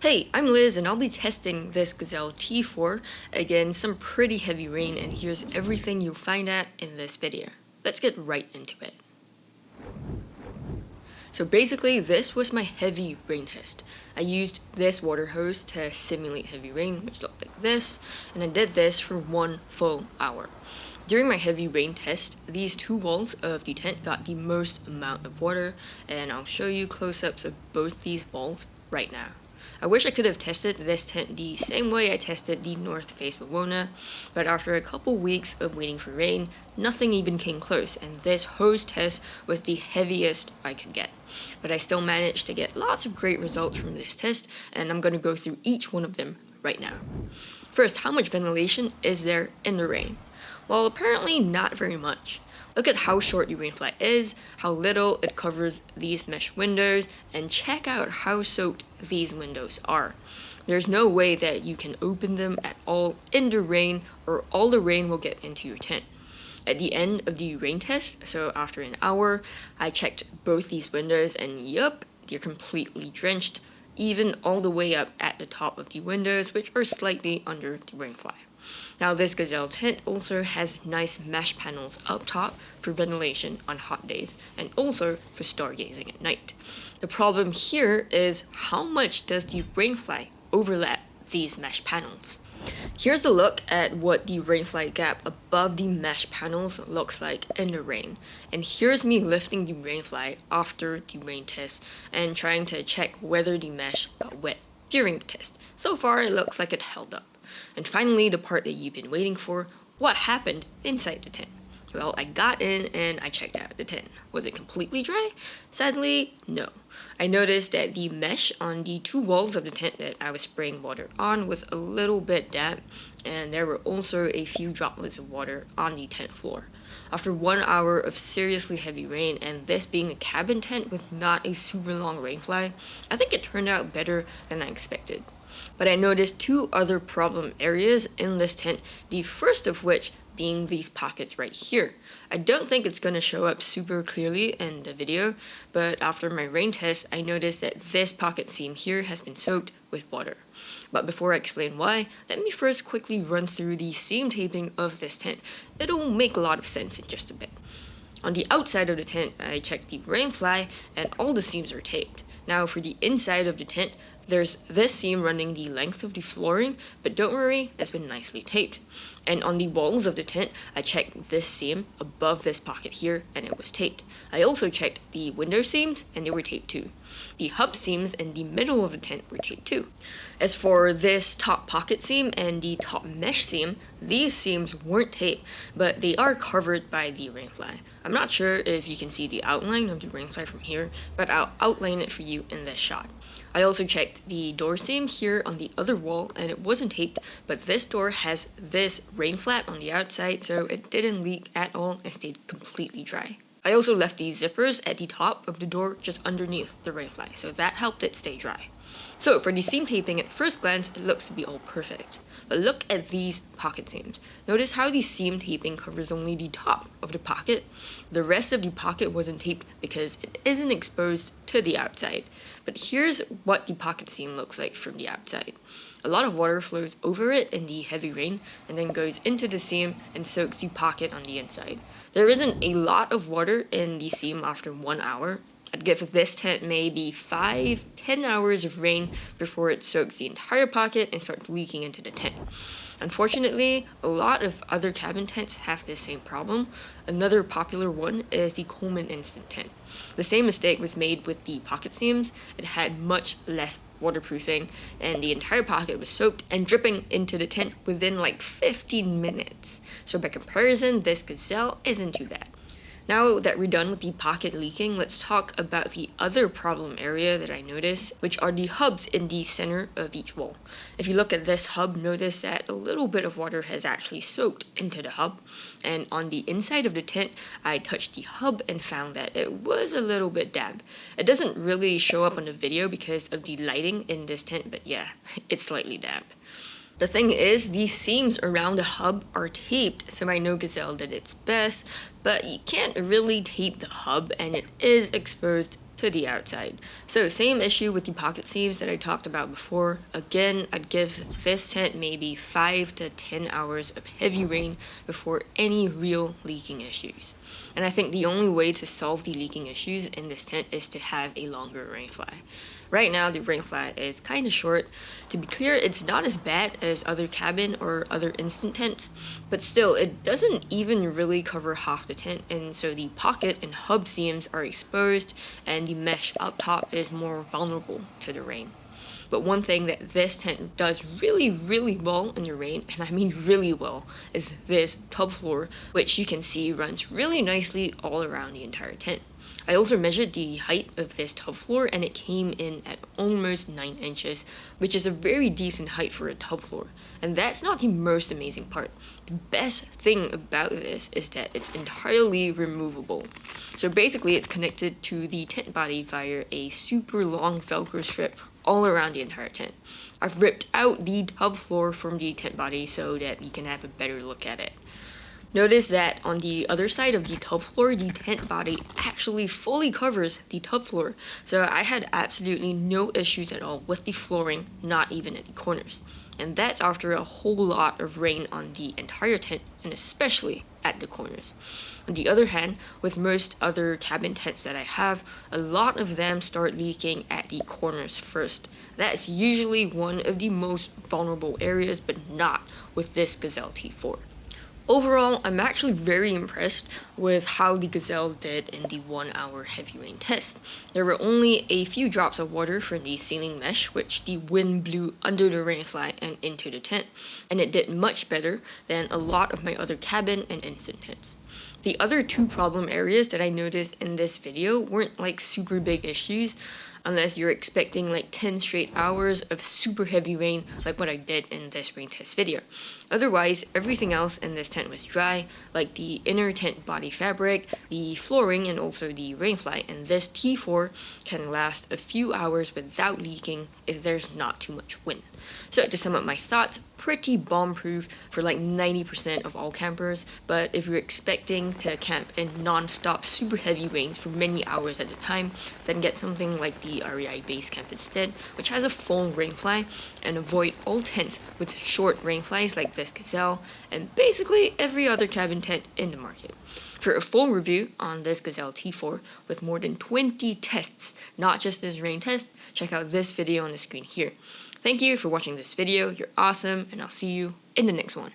Hey, I'm Liz and I'll be testing this Gazelle T4 against some pretty heavy rain, and here's everything you'll find out in this video. Let's get right into it. So basically, this was my heavy rain test. I used this water hose to simulate heavy rain, which looked like this, and I did this for 1 full hour. During my heavy rain test, these two walls of the tent got the most amount of water, and I'll show you close-ups of both these walls right now. I wish I could have tested this tent the same way I tested the North Face Wawona, but after a couple weeks of waiting for rain, nothing even came close, and this hose test was the heaviest I could get. But I still managed to get lots of great results from this test, and I'm going to go through each one of them right now. First, how much ventilation is there in the rain? Well, apparently not very much. Look at how short the Rainfly is, how little it covers these mesh windows, and check out how soaked these windows are. There's no way that you can open them at all in the rain, or all the rain will get into your tent. At the end of the rain test, so after an hour, I checked both these windows, and yup, they're completely drenched, even all the way up at the top of the windows, which are slightly under the Rainfly. Now, this Gazelle tent also has nice mesh panels up top for ventilation on hot days, and also for stargazing at night. The problem here is how much does the Rainfly overlap these mesh panels? Here's a look at what the Rainfly gap above the mesh panels looks like in the rain. And here's me lifting the Rainfly after the rain test and trying to check whether the mesh got wet during the test. So far, it looks like it held up. And finally, the part that you've been waiting for, what happened inside the tent? Well, I got in and I checked out the tent. Was it completely dry? Sadly, no. I noticed that the mesh on the two walls of the tent that I was spraying water on was a little bit damp, and there were also a few droplets of water on the tent floor. After 1 hour of seriously heavy rain, and this being a cabin tent with not a super long Rainfly, I think it turned out better than I expected. But I noticed two other problem areas in this tent, the first of which being these pockets right here. I don't think it's going to show up super clearly in the video, but after my rain test, I noticed that this pocket seam here has been soaked with water. But before I explain why, let me first quickly run through the seam taping of this tent. It'll make a lot of sense in just a bit. On the outside of the tent, I checked the Rainfly, and all the seams are taped. Now, for the inside of the tent, there's this seam running the length of the flooring, but don't worry, it's been nicely taped. And on the walls of the tent, I checked this seam above this pocket here, and it was taped. I also checked the window seams, and they were taped too. The hub seams in the middle of the tent were taped too. As for this top pocket seam and the top mesh seam, these seams weren't taped, but they are covered by the Rainfly. I'm not sure if you can see the outline of the Rainfly from here, but I'll outline it for you in this shot. I also checked the door seam here on the other wall, and it wasn't taped, but this door has this rain flat on the outside, so it didn't leak at all and stayed completely dry. I also left the zippers at the top of the door just underneath the Rainfly, so that helped it stay dry. So for the seam taping, at first glance, it looks to be all perfect. But look at these pocket seams. Notice how the seam taping covers only the top of the pocket. The rest of the pocket wasn't taped because it isn't exposed to the outside. But here's what the pocket seam looks like from the outside. A lot of water flows over it in the heavy rain and then goes into the seam and soaks the pocket on the inside. There isn't a lot of water in the seam after 1 hour. I'd give this tent maybe 5-10 hours of rain before it soaks the entire pocket and starts leaking into the tent. Unfortunately, a lot of other cabin tents have this same problem. Another popular one is the Coleman Instant tent. The same mistake was made with the pocket seams. It had much less waterproofing, and the entire pocket was soaked and dripping into the tent within like 15 minutes. So by comparison, this Gazelle isn't too bad. Now that we're done with the pocket leaking, let's talk about the other problem area that I noticed, which are the hubs in the center of each wall. If you look at this hub, notice that a little bit of water has actually soaked into the hub. And on the inside of the tent, I touched the hub and found that it was a little bit damp. It doesn't really show up on the video because of the lighting in this tent, but yeah, it's slightly damp. The thing is, these seams around the hub are taped, so I know Gazelle did its best, but you can't really tape the hub and it is exposed to the outside. So same issue with the pocket seams that I talked about before. Again, I'd give this tent maybe 5 to 10 hours of heavy rain before any real leaking issues. And I think the only way to solve the leaking issues in this tent is to have a longer Rainfly. Right now, the Rainfly is kind of short. To be clear, it's not as bad as other cabin or other instant tents, but still, it doesn't even really cover half the tent, and so the pocket and hub seams are exposed, and the mesh up top is more vulnerable to the rain. But one thing that this tent does really, really well in the rain, and I mean really well, is this tub floor, which you can see runs really nicely all around the entire tent. I also measured the height of this tub floor, and it came in at almost 9 inches, which is a very decent height for a tub floor. And that's not the most amazing part. The best thing about this is that it's entirely removable. So basically, it's connected to the tent body via a super long Velcro strip all around the entire tent. I've ripped out the tub floor from the tent body so that you can have a better look at it. Notice that on the other side of the tub floor, the tent body actually fully covers the tub floor, so I had absolutely no issues at all with the flooring, not even at the corners. And that's after a whole lot of rain on the entire tent, and especially at the corners. On the other hand, with most other cabin tents that I have, a lot of them start leaking at the corners first. That's usually one of the most vulnerable areas, but not with this Gazelle T4. Overall, I'm actually very impressed with how the Gazelle did in the 1 hour heavy rain test. There were only a few drops of water from the ceiling mesh, which the wind blew under the Rainfly and into the tent, and it did much better than a lot of my other cabin and instant tents. The other 2 problem areas that I noticed in this video weren't like super big issues, unless you're expecting like 10 straight hours of super heavy rain like what I did in this rain test video. Otherwise, everything else in this tent was dry, like the inner tent body fabric, the flooring, and also the Rainfly, and this T4 can last a few hours without leaking if there's not too much wind. So to sum up my thoughts, pretty bomb-proof for like 90% of all campers, but if you're expecting to camp in non-stop super heavy rains for many hours at a time, then get something like the REI Base Camp instead, which has a full Rainfly, and avoid all tents with short Rainflies like this Gazelle, and basically every other cabin tent in the market. For a full review on this Gazelle T4 with more than 20 tests, not just this rain test, check out this video on the screen here. Thank you for watching this video, you're awesome, and I'll see you in the next one.